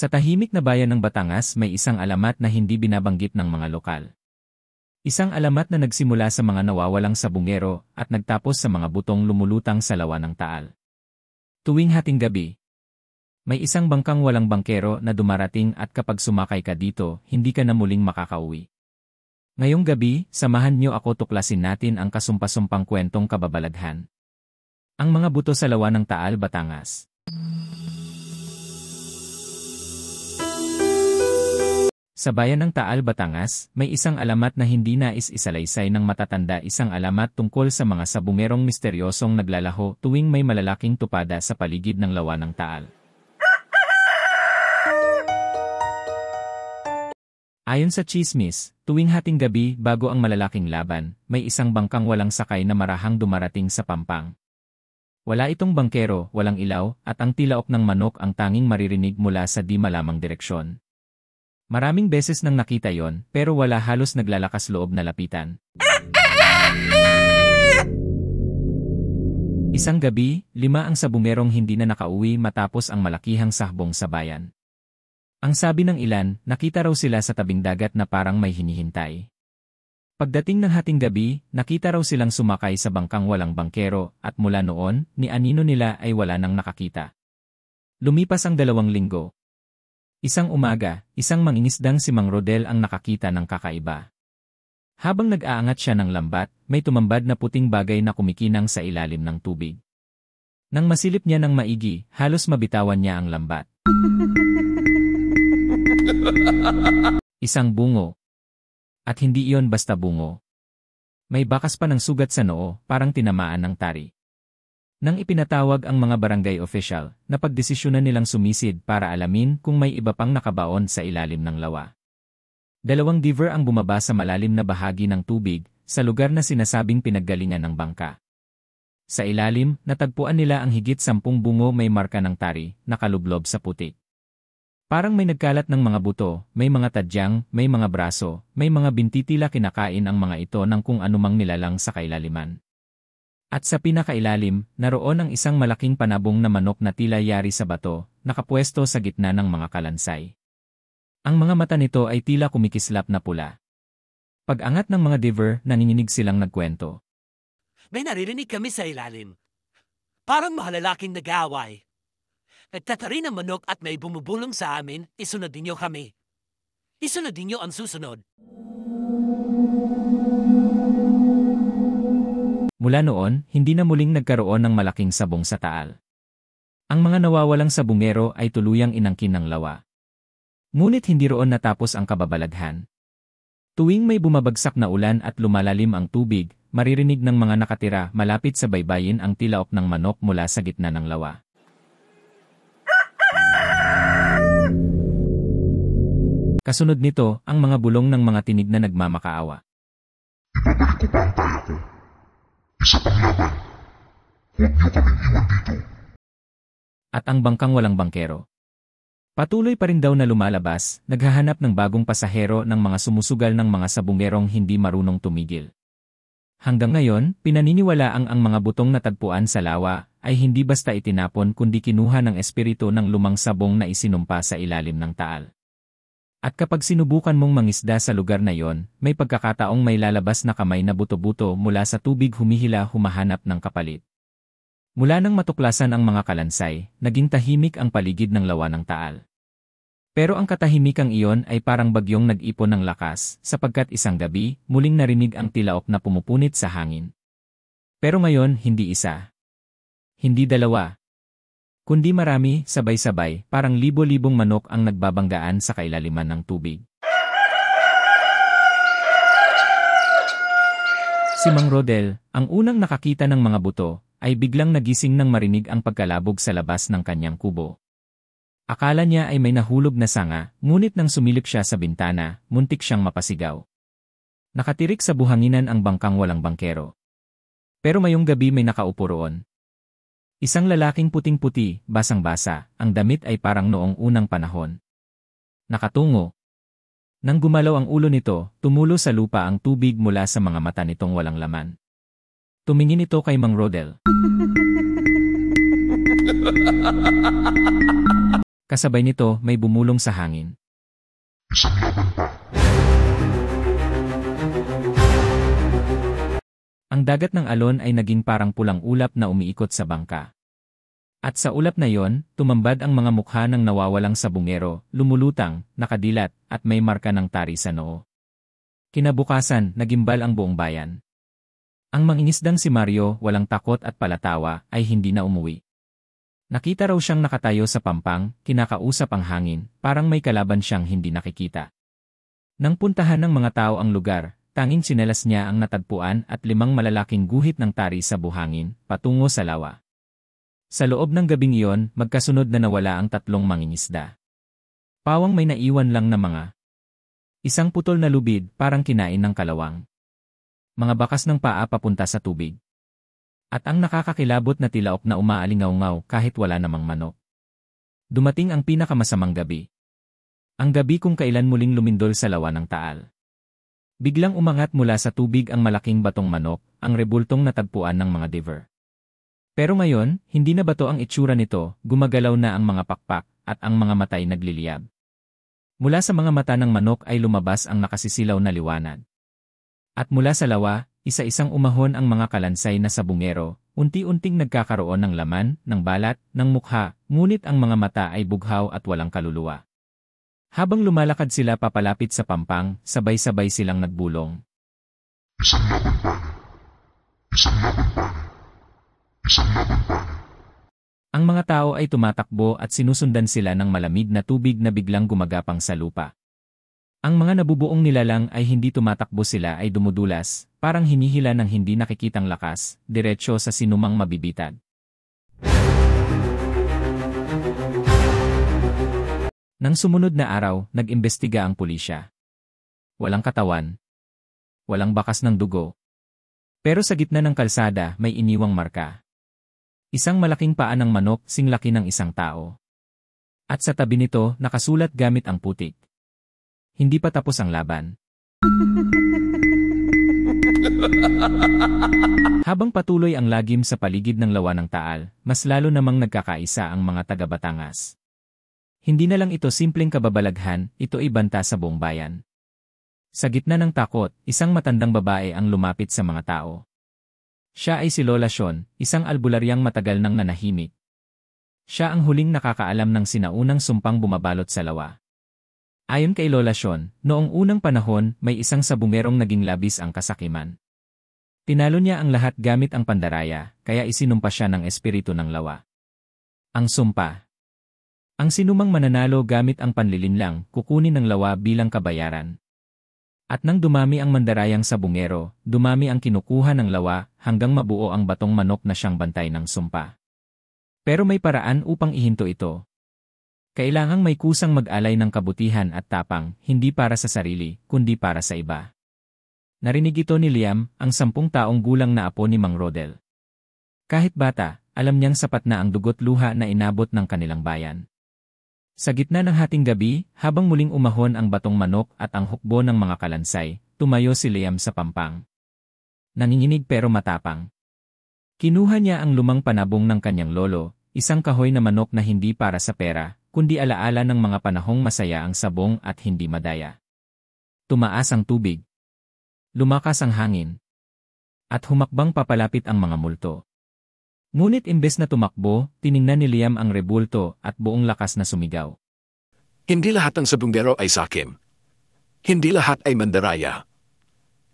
Sa tahimik na bayan ng Batangas may isang alamat na hindi binabanggit ng mga lokal. Isang alamat na nagsimula sa mga nawawalang sabungero at nagtapos sa mga butong lumulutang sa lawa ng Taal. Tuwing hating gabi, may isang bangkang walang bangkero na dumarating at kapag sumakay ka dito, hindi ka na muling makakauwi. Ngayong gabi, samahan niyo ako tuklasin natin ang kasumpasumpang kwentong kababalaghan. Ang mga buto sa lawa ng Taal, Batangas. Sa bayan ng Taal, Batangas, may isang alamat na hindi nais isalaysay ng matatanda, isang alamat tungkol sa mga sabungerong misteryosong naglalaho tuwing may malalaking tupada sa paligid ng lawa ng Taal. Ayon sa tsismis, tuwing hating gabi bago ang malalaking laban, may isang bangkang walang sakay na marahang dumarating sa pampang. Wala itong bangkero, walang ilaw, at ang tilaok ng manok ang tanging maririnig mula sa di malamang direksyon. Maraming beses nang nakita yon, pero wala halos naglalakas loob na lapitan. Isang gabi, 5 ang sabungerong hindi na nakauwi matapos ang malakihang sahbong sa bayan. Ang sabi ng ilan, nakita raw sila sa tabing dagat na parang may hinihintay. Pagdating ng hating gabi, nakita raw silang sumakay sa bangkang walang bangkero at mula noon, ni anino nila ay wala nang nakakita. Lumipas ang 2 linggo. Isang umaga, isang mangingisdang si Mang Rodel ang nakakita ng kakaiba. Habang nag-aangat siya ng lambat, may tumambad na puting bagay na kumikinang sa ilalim ng tubig. Nang masilip niya ng maigi, halos mabitawan niya ang lambat. Isang bungo. At hindi iyon basta bungo. May bakas pa ng sugat sa noo, parang tinamaan ng tari. Nang ipinatawag ang mga barangay official, napagdesisyonan nilang sumisid para alamin kung may iba pang nakabaon sa ilalim ng lawa. 2 diver ang bumaba sa malalim na bahagi ng tubig, sa lugar na sinasabing pinaggalingan ng bangka. Sa ilalim, natagpuan nila ang higit 10 bungo may marka ng tari, nakalublob sa putik. Parang may nagkalat ng mga buto, may mga tadyang, may mga braso, may mga binti, tila kinakain ang mga ito ng kung anumang nilalang sa kailaliman. At sa pinakailalim, naroon ang isang malaking panabong na manok na tila yari sa bato, nakapwesto sa gitna ng mga kalansay. Ang mga mata nito ay tila kumikislap na pula. Pag-angat ng mga diver, nanginginig silang nagkwento. May naririnig kami sa ilalim. Parang mahalalaking nag-aaway. Nagtatari ng manok at may bumubulong sa amin, isunodin niyo kami. Isunodin niyo ang susunod. Mula noon, hindi na muling nagkaroon ng malaking sabong sa Taal. Ang mga nawawalang sabungero ay tuluyang inangkin ng lawa. Ngunit hindi roon natapos ang kababalaghan. Tuwing may bumabagsak na ulan at lumalalim ang tubig, maririnig ng mga nakatira malapit sa baybayin ang tilaok ng manok mula sa gitna ng lawa. Kasunod nito, ang mga bulong ng mga tinig na nagmamakaawa. Ibabalik ko pa ang taya ko. Isa pang laban. Huwag niyo kaming iwan dito. At ang bangkang walang bangkero. Patuloy pa rin daw na lumalabas, naghahanap ng bagong pasahero ng mga sumusugal ng mga sabungerong hindi marunong tumigil. Hanggang ngayon, pinaniniwalaang ang mga butong natagpuan sa lawa ay hindi basta itinapon kundi kinuha ng espiritu ng lumang sabong na isinumpa sa ilalim ng Taal. At kapag sinubukan mong mangisda sa lugar na yon, may pagkakataong may lalabas na kamay na buto-buto mula sa tubig humihila humahanap ng kapalit. Mula nang matuklasan ang mga kalansay, naging tahimik ang paligid ng lawa ng Taal. Pero ang katahimikang iyon ay parang bagyong nag-ipon ng lakas, sapagkat isang gabi, muling narinig ang tilaok na pumupunit sa hangin. Pero ngayon, hindi isa. Hindi 2. Kundi marami, sabay-sabay, parang libo-libong manok ang nagbabanggaan sa kailaliman ng tubig. Si Mang Rodel, ang unang nakakita ng mga buto, ay biglang nagising nang marinig ang pagkalabog sa labas ng kanyang kubo. Akala niya ay may nahulog na sanga, ngunit nang sumilip siya sa bintana, muntik siyang mapasigaw. Nakatirik sa buhanginan ang bangkang walang bangkero. Pero mayong gabi may nakaupo roon. Isang lalaking puting-puti, basang-basa, ang damit ay parang noong unang panahon. Nakatungo. Nang gumalaw ang ulo nito, tumulo sa lupa ang tubig mula sa mga mata nitong walang laman. Tumingin ito kay Mang Rodel. Kasabay nito may bumulong sa hangin. Isang laban pa. Ang dagat ng alon ay naging parang pulang ulap na umiikot sa bangka. At sa ulap na yon, tumambad ang mga mukha ng nawawalang sabungero, lumulutang, nakadilat, at may marka ng tari sa noo. Kinabukasan, nagimbal ang buong bayan. Ang mangingisdang si Mario, walang takot at palatawa, ay hindi na umuwi. Nakita raw siyang nakatayo sa pampang, kinakausap ang hangin, parang may kalaban siyang hindi nakikita. Nang puntahan ng mga tao ang lugar, tanging tsinelas niya ang natagpuan at 5 malalaking guhit ng tari sa buhangin, patungo sa lawa. Sa loob ng gabing iyon, magkasunod na nawala ang 3 mangingisda. Pawang may naiwan lang na mga isang putol na lubid, parang kinain ng kalawang. Mga bakas ng paa papunta sa tubig. At ang nakakakilabot na tilaok na umaalingaw-ngaw kahit wala namang manok. Dumating ang pinakamasamang gabi. Ang gabi kung kailan muling lumindol sa lawa ng Taal. Biglang umangat mula sa tubig ang malaking batong manok, ang rebultong natagpuan ng mga diver. Pero ngayon, hindi na bato ang itsura nito, gumagalaw na ang mga pakpak, at ang mga matay nagliliyab. Mula sa mga mata ng manok ay lumabas ang nakasisilaw na liwanag. At mula sa lawa, isa-isang umahon ang mga kalansay na sabungero, unti-unting nagkakaroon ng laman, ng balat, ng mukha, ngunit ang mga mata ay bughaw at walang kaluluwa. Habang lumalakad sila papalapit sa pampang, sabay-sabay silang nagbulong. Isang laban pa. Isang laban pa. Isang laban pa. Ang mga tao ay tumatakbo at sinusundan sila ng malamig na tubig na biglang gumagapang sa lupa. Ang mga nabubuong nilalang ay hindi tumatakbo, sila ay dumudulas, parang hinihila ng hindi nakikitang lakas, diretsyo sa sinumang mabibitad. Nang sumunod na araw, nag-imbestiga ang pulisya. Walang katawan. Walang bakas ng dugo. Pero sa gitna ng kalsada may iniwang marka. Isang malaking paa ng manok, singlaki ng isang tao. At sa tabi nito, nakasulat gamit ang putik. Hindi pa tapos ang laban. Habang patuloy ang lagim sa paligid ng lawa ng Taal, mas lalo namang nagkakaisa ang mga taga-Batangas. Hindi na lang ito simpleng kababalaghan, ito ay banta sa buong bayan. Sa gitna ng takot, isang matandang babae ang lumapit sa mga tao. Siya ay si Lola Sion, isang albularyang matagal nang nanahimik. Siya ang huling nakakaalam ng sinaunang sumpang bumabalot sa lawa. Ayon kay Lola Sion, noong unang panahon may isang sabungerong naging labis ang kasakiman. Tinalo niya ang lahat gamit ang pandaraya, kaya isinumpa siya ng espiritu ng lawa. Ang sumpa. Ang sinumang mananalo gamit ang panlilinlang, kukunin ng lawa bilang kabayaran. At nang dumami ang mandarayang sabungero, dumami ang kinukuha ng lawa hanggang mabuo ang batong manok na siyang bantay ng sumpa. Pero may paraan upang ihinto ito. Kailangang may kusang mag-alay ng kabutihan at tapang, hindi para sa sarili, kundi para sa iba. Narinig ito ni Liam, ang 10 taong gulang na apo ni Mang Rodel. Kahit bata, alam niyang sapat na ang dugot luha na inabot ng kanilang bayan. Sa gitna ng hating gabi, habang muling umahon ang batong manok at ang hukbo ng mga kalansay, tumayo si Liam sa pampang. Nanginginig pero matapang. Kinuha niya ang lumang panabong ng kanyang lolo, isang kahoy na manok na hindi para sa pera, kundi alaala ng mga panahong masaya ang sabong at hindi madaya. Tumaas ang tubig. Lumakas ang hangin. At humakbang papalapit ang mga multo. Ngunit imbes na tumakbo, tiningnan ni Liam ang rebulto at buong lakas na sumigaw. Hindi lahat ng sabungero ay sakim. Hindi lahat ay mandaraya.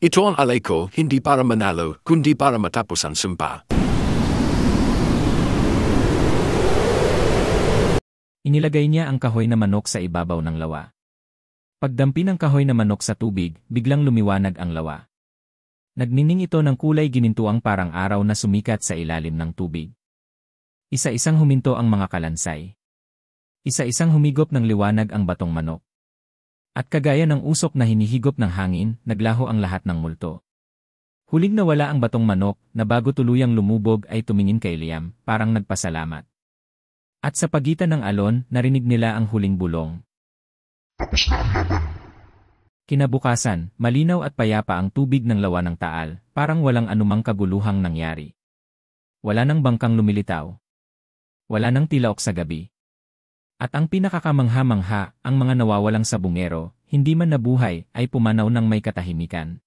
Ito ang alay ko, hindi para manalo, kundi para matapos ang sumpa. Inilagay niya ang kahoy na manok sa ibabaw ng lawa. Pagdampi ng kahoy na manok sa tubig, biglang lumiwanag ang lawa. Nagnining ito ng kulay ginintuang parang araw na sumikat sa ilalim ng tubig. Isa-isang huminto ang mga kalansay. Isa-isang humigop ng liwanag ang batong manok. At kagaya ng usok na hinihigop ng hangin, naglaho ang lahat ng multo. Huling nawala ang batong manok, na bago tuluyang lumubog ay tumingin kay Liam, parang nagpasalamat. At sa pagitan ng alon, narinig nila ang huling bulong. Tapos na ang laban. Kinabukasan, malinaw at payapa ang tubig ng lawa ng Taal, parang walang anumang kaguluhang nangyari. Wala nang bangkang lumilitaw. Wala nang tilaok sa gabi. At ang pinakakamangha-mangha, ang mga nawawalang sabungero, hindi man nabuhay, ay pumanaw ng may katahimikan.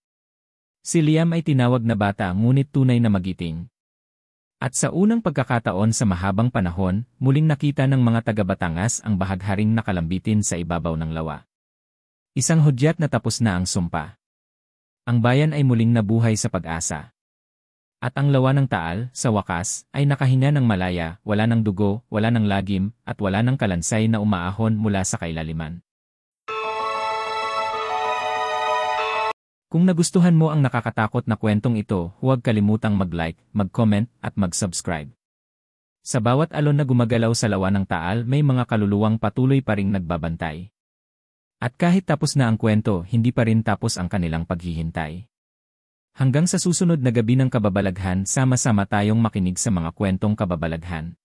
Si Liam ay tinawag na bata ngunit tunay na magiting. At sa unang pagkakataon sa mahabang panahon, muling nakita ng mga taga-Batangas ang bahagharing nakalambitin sa ibabaw ng lawa. Isang hudyat na tapos na ang sumpa. Ang bayan ay muling nabuhay sa pag-asa. At ang lawa ng Taal, sa wakas, ay nakahinga ng malaya, wala ng dugo, wala ng lagim, at wala ng kalansay na umaahon mula sa kailaliman. Kung nagustuhan mo ang nakakatakot na kwentong ito, huwag kalimutang mag-like, mag-comment, at mag-subscribe. Sa bawat alon na gumagalaw sa lawa ng Taal, may mga kaluluwang patuloy pa ring nagbabantay. At kahit tapos na ang kwento, hindi pa rin tapos ang kanilang paghihintay. Hanggang sa susunod na gabi ng kababalaghan, sama-sama tayong makinig sa mga kwentong kababalaghan.